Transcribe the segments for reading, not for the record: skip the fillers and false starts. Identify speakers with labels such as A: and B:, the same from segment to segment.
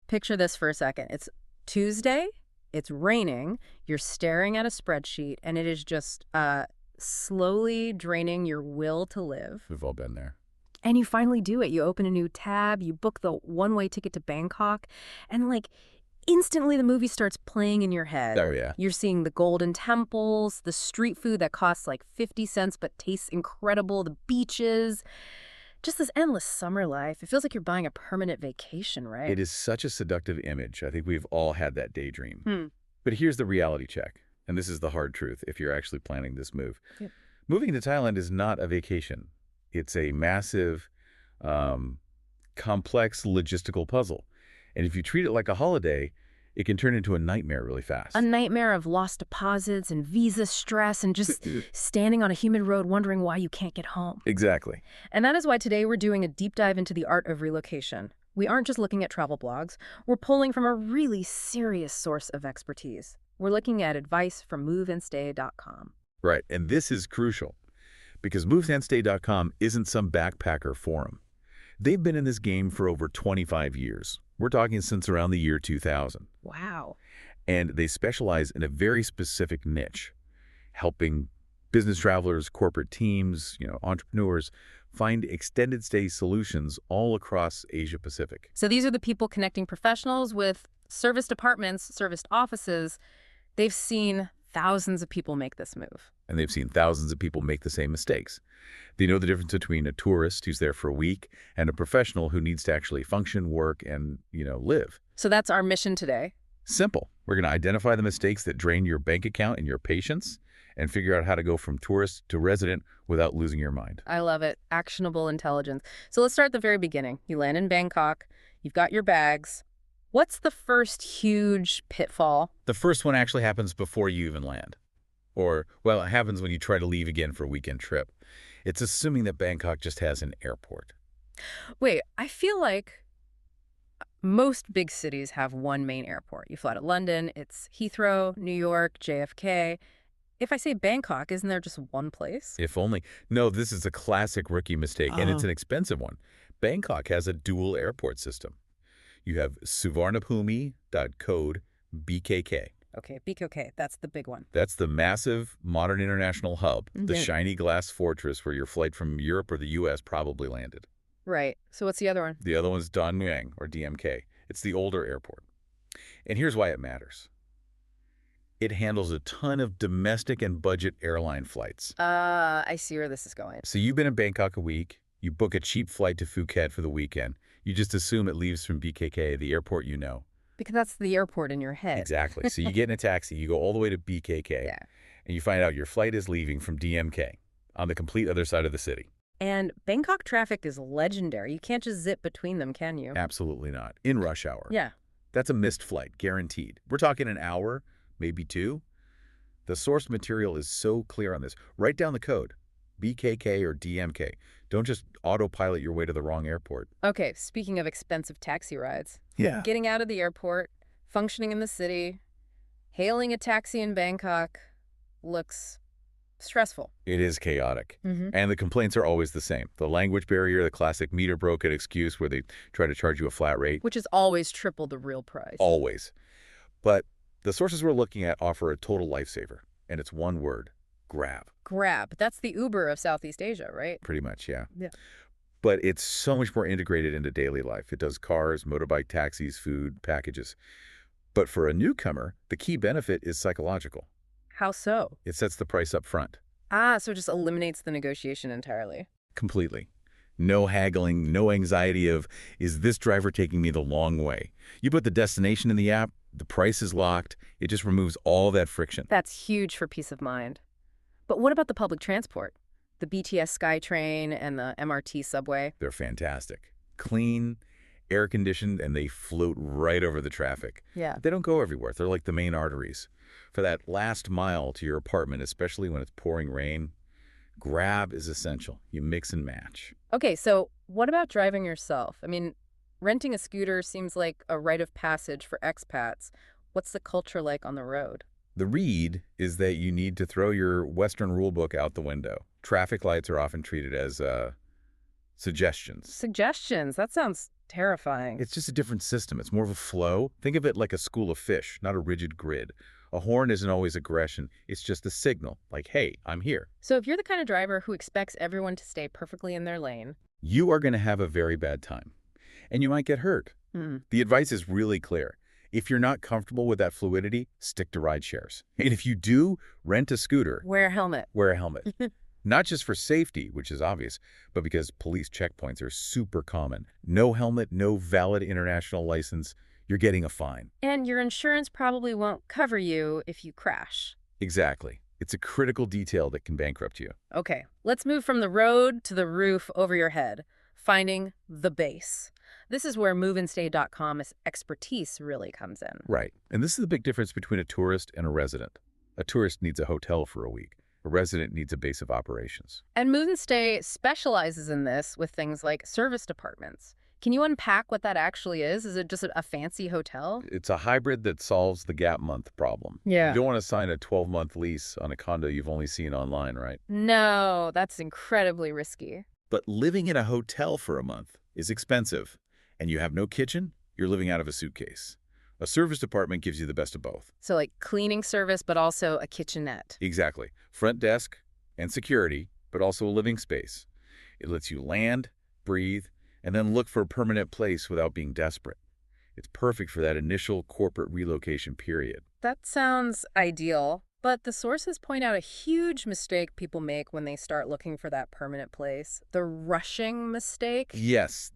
A: Picture this for a second. It's Tuesday, it's raining, you're staring at a spreadsheet, and it is just slowly draining your will to live.
B: We've all been there.
A: And you finally do it. You open a new tab, you book the one-way ticket to Bangkok, and like instantly the movie starts playing in your head.
B: Oh, yeah.
A: You're seeing the golden temples, the street food that costs like 50 cents but tastes incredible, the beaches, just this endless summer life. It feels like you're buying a permanent vacation, right?
B: It is such a seductive image. I think we've all had that daydream.
A: Hmm.
B: But here's the reality check, and this is the hard truth if you're actually planning this move.
A: Yep.
B: Moving to Thailand is not a vacation. It's a massive, complex logistical puzzle. And if you treat it like a holiday, it can turn into a nightmare really fast.
A: A nightmare of lost deposits and visa stress and just standing on a humid road wondering why you can't get home.
B: Exactly.
A: And that is why today we're doing a deep dive into the art of relocation. We aren't just looking at travel blogs. We're pulling from a really serious source of expertise. We're looking at advice from moveandstay.com.
B: Right, and this is crucial because moveandstay.com isn't some backpacker forum. They've been in this game for over 25 years. We're talking since around the year 2000.
A: Wow.
B: And they specialize in a very specific niche, helping business travelers, corporate teams, entrepreneurs find extended stay solutions all across Asia Pacific.
A: So these are the people connecting professionals with service departments, serviced offices. They've seen thousands of people make this move.
B: And they've seen thousands of people make the same mistakes. They know the difference between a tourist who's there for a week and a professional who needs to actually function, work, and, live.
A: So that's our mission today.
B: Simple. We're going to identify the mistakes that drain your bank account and your patience and figure out how to go from tourist to resident without losing your mind.
A: I love it. Actionable intelligence. So let's start at the very beginning. You land in Bangkok. You've got your bags. What's the first huge pitfall?
B: The first one actually happens before you even land. Or, well, it happens when you try to leave again for a weekend trip. It's assuming that Bangkok just has an airport.
A: Wait, I feel like most big cities have one main airport. You fly to London, it's Heathrow, New York, JFK. If I say Bangkok, isn't there just one place?
B: If only. No, this is a classic rookie mistake, and it's an expensive one. Bangkok has a dual airport system. You have Suvarnabhumi.code BKK.
A: Okay, BKK, that's the big one.
B: That's the massive modern international hub, the shiny glass fortress where your flight from Europe or the U.S. probably landed.
A: Right. So what's the other one?
B: The other one's Da Nang, or DMK. It's the older airport. And here's why it matters. It handles a ton of domestic and budget airline flights.
A: I see where this is going.
B: So you've been in Bangkok a week. You book a cheap flight to Phuket for the weekend. You just assume it leaves from BKK, the airport you know.
A: Because that's the airport in your head.
B: Exactly. So you get in a taxi, you go all the way to BKK, and you find out your flight is leaving from DMK on the complete other side of the city.
A: And Bangkok traffic is legendary. You can't just zip between them, can you?
B: Absolutely not. In rush hour.
A: Yeah.
B: That's a missed flight, guaranteed. We're talking an hour, maybe two. The source material is so clear on this. Write down the code, BKK or DMK. Don't just autopilot your way to the wrong airport.
A: Okay, speaking of expensive taxi rides.
B: Yeah.
A: Getting out of the airport, functioning in the city, hailing a taxi in Bangkok looks stressful.
B: It is chaotic. And the complaints are always the same. The language barrier, the classic meter broken excuse where they try to charge you a flat rate.
A: Which is always triple the real price.
B: Always. But the sources we're looking at offer a total lifesaver, and it's one word: Grab.
A: Grab. That's the Uber of Southeast Asia, right?
B: Pretty much, yeah.
A: Yeah.
B: But it's so much more integrated into daily life. It does cars, motorbike, taxis, food, packages. But for a newcomer, the key benefit is psychological.
A: How so?
B: It sets the price up front.
A: So it just eliminates the negotiation entirely.
B: Completely. No haggling, no anxiety of, is this driver taking me the long way? You put the destination in the app, the price is locked. It just removes all that friction.
A: That's huge for peace of mind. But what about the public transport? The BTS SkyTrain and the MRT subway?
B: They're fantastic. Clean, air-conditioned, and they float right over the traffic.
A: Yeah.
B: They don't go everywhere. They're like the main arteries. For that last mile to your apartment, especially when it's pouring rain, Grab is essential. You mix and match.
A: Okay, so what about driving yourself? I mean, renting a scooter seems like a rite of passage for expats. What's the culture like on the road?
B: The read is that you need to throw your Western rulebook out the window. Traffic lights are often treated as suggestions.
A: Suggestions? That sounds Terrifying.
B: It's just a different system. It's more of a flow. Think of it like a school of fish, not a rigid grid. A horn isn't always aggression. It's just a signal, like, hey, I'm here.
A: So if you're the kind of driver who expects everyone to stay perfectly in their lane,
B: You are going to have a very bad time, and you might get hurt.
A: hmm,
B: The advice is really clear. If you're not comfortable with that fluidity, stick to ride shares. And if you do, rent a scooter,
A: wear a helmet.
B: wear a helmet. Not just for safety, which is obvious, but because police checkpoints are super common. No helmet, no valid international license, you're getting a fine.
A: And your insurance probably won't cover you if you crash.
B: Exactly. It's a critical detail that can bankrupt you.
A: Okay, let's move from the road to the roof over your head, finding the base. This is where moveandstay.com's expertise really comes in.
B: Right. And this is the big difference between a tourist and a resident. A tourist needs a hotel for a week. A resident needs a base of operations.
A: And Move and Stay specializes in this with things like service departments. Can you unpack what that actually is? Is it just a fancy hotel?
B: It's a hybrid that solves the gap month problem.
A: Yeah.
B: You don't want to sign a 12-month lease on a condo you've only seen online, right?
A: No, that's incredibly risky.
B: But living in a hotel for a month is expensive. And you have no kitchen, you're living out of a suitcase. A service department gives you the best of both.
A: So like cleaning service, but also a kitchenette.
B: Exactly. Front desk and security, but also a living space. It lets you land, breathe, and then look for a permanent place without being desperate. It's perfect for that initial corporate relocation period.
A: That sounds ideal, but the sources point out a huge mistake people make when they start looking for that permanent place. The rushing mistake.
B: Yes,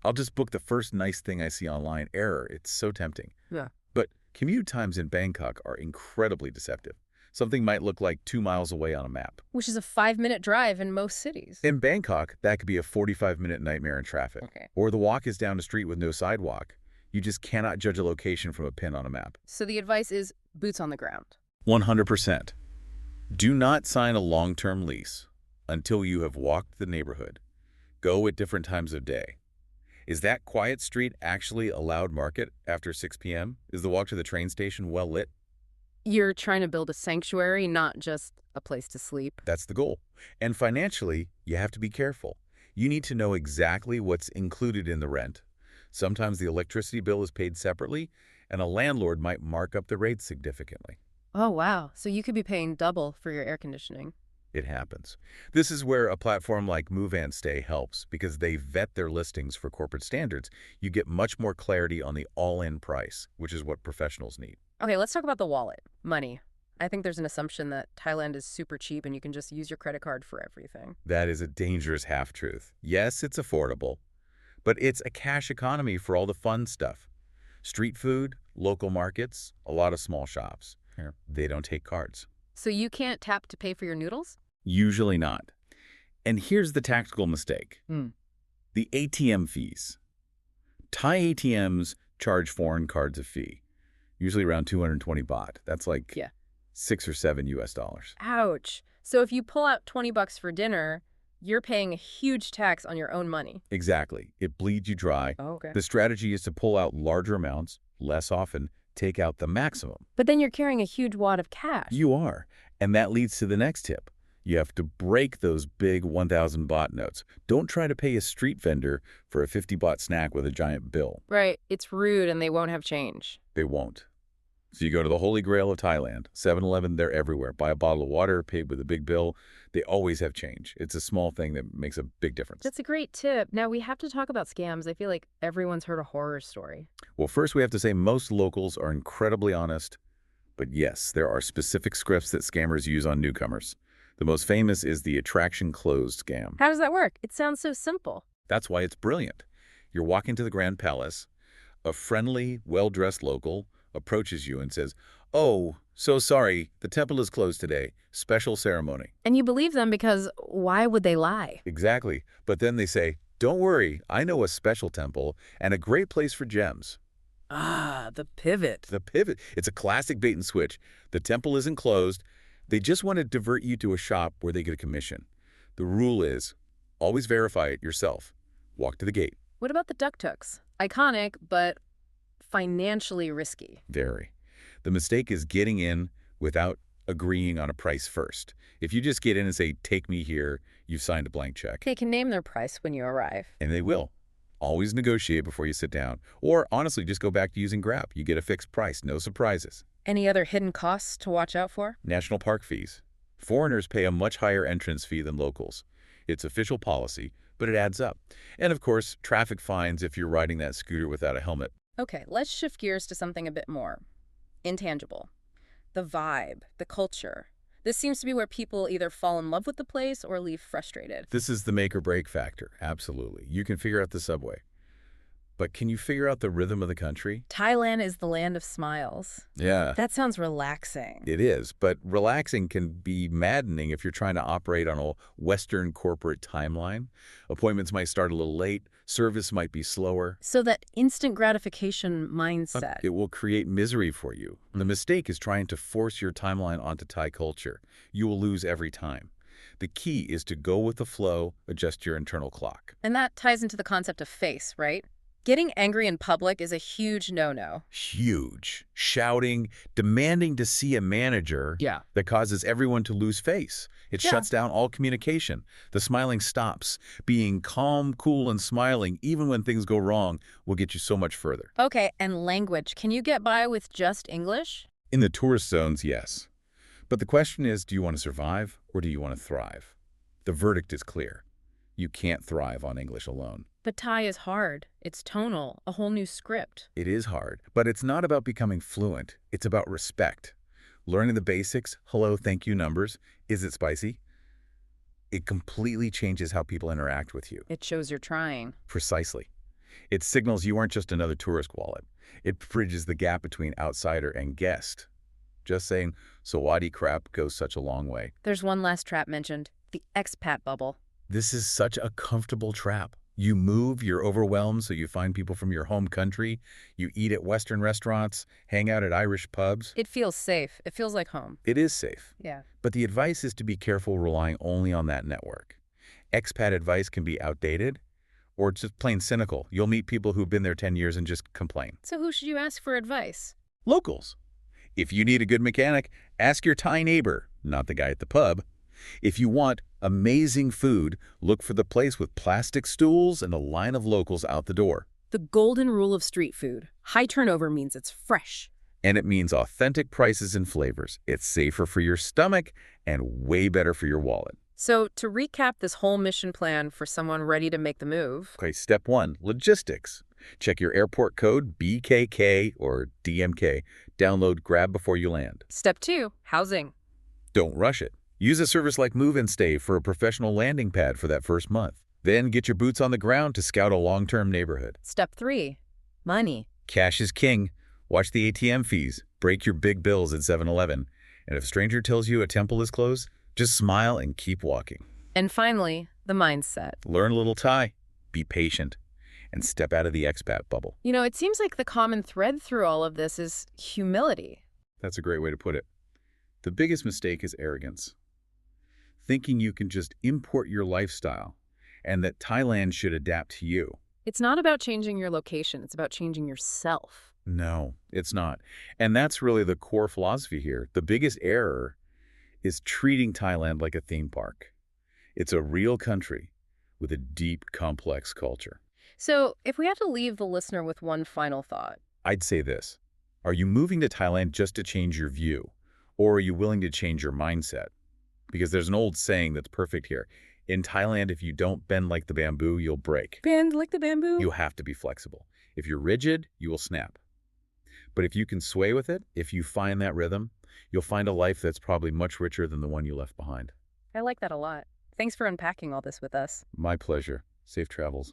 B: I'll just book the first nice thing I see online error. It's so tempting.
A: Yeah.
B: But commute times in Bangkok are incredibly deceptive. Something might look like 2 miles away on a map.
A: Which is a 5-minute drive in most cities.
B: In Bangkok, that could be a 45-minute nightmare in traffic.
A: Okay.
B: Or the walk is down a street with no sidewalk. You just cannot judge a location from a pin on a map.
A: So the advice is boots on the ground.
B: 100%. Do not sign a long-term lease until you have walked the neighborhood. Go at different times of day. Is that quiet street actually a loud market after 6 p.m.? Is the walk to the train station well lit?
A: You're trying to build a sanctuary, not just a place to sleep.
B: That's the goal. And financially, you have to be careful. You need to know exactly what's included in the rent. Sometimes the electricity bill is paid separately, and a landlord might mark up the rates significantly.
A: Oh, wow. So you could be paying double for your air conditioning.
B: It happens. This is where a platform like Move and Stay helps because they vet their listings for corporate standards. You get much more clarity on the all-in price, which is what professionals need.
A: Okay, let's talk about the wallet. Money. I think there's an assumption that Thailand is super cheap and you can just use your credit card for everything.
B: That is a dangerous half-truth. Yes, it's affordable, but it's a cash economy for all the fun stuff. Street food, local markets, a lot of small shops. They don't take cards.
A: So you can't tap to pay for your noodles?
B: Usually not. And here's the tactical mistake.
A: Hmm.
B: The ATM fees. Thai ATMs charge foreign cards a fee, usually around 220 baht. That's like
A: Yeah.
B: 6 or 7 US dollars.
A: Ouch. So if you pull out 20 bucks for dinner, you're paying a huge tax on your own money.
B: Exactly. It bleeds you dry.
A: Oh, okay.
B: The strategy is to pull out larger amounts, less often, take out the maximum.
A: But then you're carrying a huge wad of cash.
B: You are. And that leads to the next tip. You have to break those big 1,000 baht notes. Don't try to pay a street vendor for a 50 baht snack with a giant bill.
A: Right. It's rude and they won't have change.
B: They won't. So you go to the holy grail of Thailand, 7-Eleven, they're everywhere. Buy a bottle of water, pay with a big bill. They always have change. It's a small thing that makes a big difference.
A: That's a great tip. Now we have to talk about scams. I feel like everyone's heard a horror story.
B: Well, first we have to say most locals are incredibly honest. But yes, there are specific scripts that scammers use on newcomers. The most famous is the attraction closed scam.
A: How does that work? It sounds so simple.
B: That's why it's brilliant. You're walking to the Grand Palace. A friendly, well-dressed local approaches you and says, "Oh, so sorry, the temple is closed today. Special ceremony."
A: And you believe them because why would they lie?
B: Exactly. But then they say, "Don't worry, I know a special temple and a great place for gems."
A: Ah, the pivot.
B: The pivot. It's a classic bait and switch. The temple isn't closed. They just want to divert you to a shop where they get a commission. The rule is, always verify it yourself. Walk to the gate.
A: What about the tuk-tuks? Iconic, but financially risky.
B: Very. The mistake is getting in without agreeing on a price first. If you just get in and say, "Take me here," you've signed a blank check.
A: They can name their price when you arrive.
B: And they will. Always negotiate before you sit down. Or honestly, just go back to using Grab. You get a fixed price, no surprises.
A: Any other hidden costs to watch out for?
B: National park fees. Foreigners pay a much higher entrance fee than locals. It's official policy, but it adds up. And of course, traffic fines if you're riding that scooter without a helmet.
A: Okay, let's shift gears to something a bit more intangible. The vibe, the culture. This seems to be where people either fall in love with the place or leave frustrated.
B: This is the make or break factor, absolutely. You can figure out the subway. But can you figure out the rhythm of the country?
A: Thailand is the land of smiles.
B: Yeah,
A: That sounds relaxing.
B: it is. But relaxing can be maddening if you're trying to operate on a Western corporate timeline. Appointments might start a little late. Service might be slower.
A: So that instant gratification mindset.
B: It will create misery for you. The mistake is trying to force your timeline onto Thai culture. You will lose every time. The key is to go with the flow, adjust your internal clock.
A: And that ties into the concept of face, right? Getting angry in public is a huge no-no.
B: Huge. Shouting, demanding to see a manager
A: Yeah.
B: that causes everyone to lose face. It
A: Yeah.
B: shuts down all communication. The smiling stops. Being calm, cool, and smiling, even when things go wrong, will get you so much further.
A: Okay, and language. Can you get by with just English?
B: In the tourist zones, yes. But the question is, do you want to survive or do you want to thrive? The verdict is clear. You can't thrive on English alone.
A: But Thai is hard. It's tonal, a whole new script.
B: It is hard, but it's not about becoming fluent. It's about respect. Learning the basics, hello, thank you numbers. Is it spicy? It completely changes how people interact with you.
A: It shows you're trying.
B: Precisely. It signals you aren't just another tourist wallet. It bridges the gap between outsider and guest. Just saying, "Sawadee crap" goes such a long way.
A: There's one last trap mentioned, the expat bubble.
B: This is such a comfortable trap. You move, you're overwhelmed, so you find people from your home country. You eat at Western restaurants, hang out at Irish pubs.
A: It feels safe. It feels like home.
B: It is safe.
A: Yeah.
B: But the advice is to be careful relying only on that network. Expat advice can be outdated or just plain cynical. You'll meet people who've been there 10 years and just complain.
A: So who should you ask for advice?
B: Locals. If you need a good mechanic, ask your Thai neighbor, not the guy at the pub. If you want amazing food, look for the place with plastic stools and a line of locals out the door.
A: The golden rule of street food. High turnover means it's fresh.
B: And it means authentic prices and flavors. It's safer for your stomach and way better for your wallet.
A: So to recap this whole mission plan for someone ready to make the move.
B: Okay, step 1, logistics. Check your airport code, BKK or DMK. Download Grab before you land.
A: Step 2, housing.
B: Don't rush it. Use a service like Move and Stay for a professional landing pad for that first month. Then get your boots on the ground to scout a long-term neighborhood.
A: Step 3, money.
B: Cash is king. Watch the ATM fees. Break your big bills at 7-Eleven. And if a stranger tells you a temple is closed, just smile and keep walking.
A: And finally, the mindset.
B: Learn a little Thai. Be patient. And step out of the expat bubble.
A: You know, it seems like the common thread through all of this is humility.
B: That's a great way to put it. The biggest mistake is arrogance. Thinking you can just import your lifestyle and that Thailand should adapt to you.
A: It's not about changing your location. It's about changing yourself.
B: No, it's not. And that's really the core philosophy here. The biggest error is treating Thailand like a theme park. It's a real country with a deep, complex culture.
A: So if we had to leave the listener with one final thought.
B: I'd say this. Are you moving to Thailand just to change your view? Or are you willing to change your mindset? Because there's an old saying that's perfect here. In Thailand, if you don't bend like the bamboo, you'll break.
A: Bend like the bamboo?
B: You have to be flexible. If you're rigid, you will snap. But if you can sway with it, if you find that rhythm, you'll find a life that's probably much richer than the one you left behind.
A: I like that a lot. Thanks for unpacking all this with us.
B: My pleasure. Safe travels.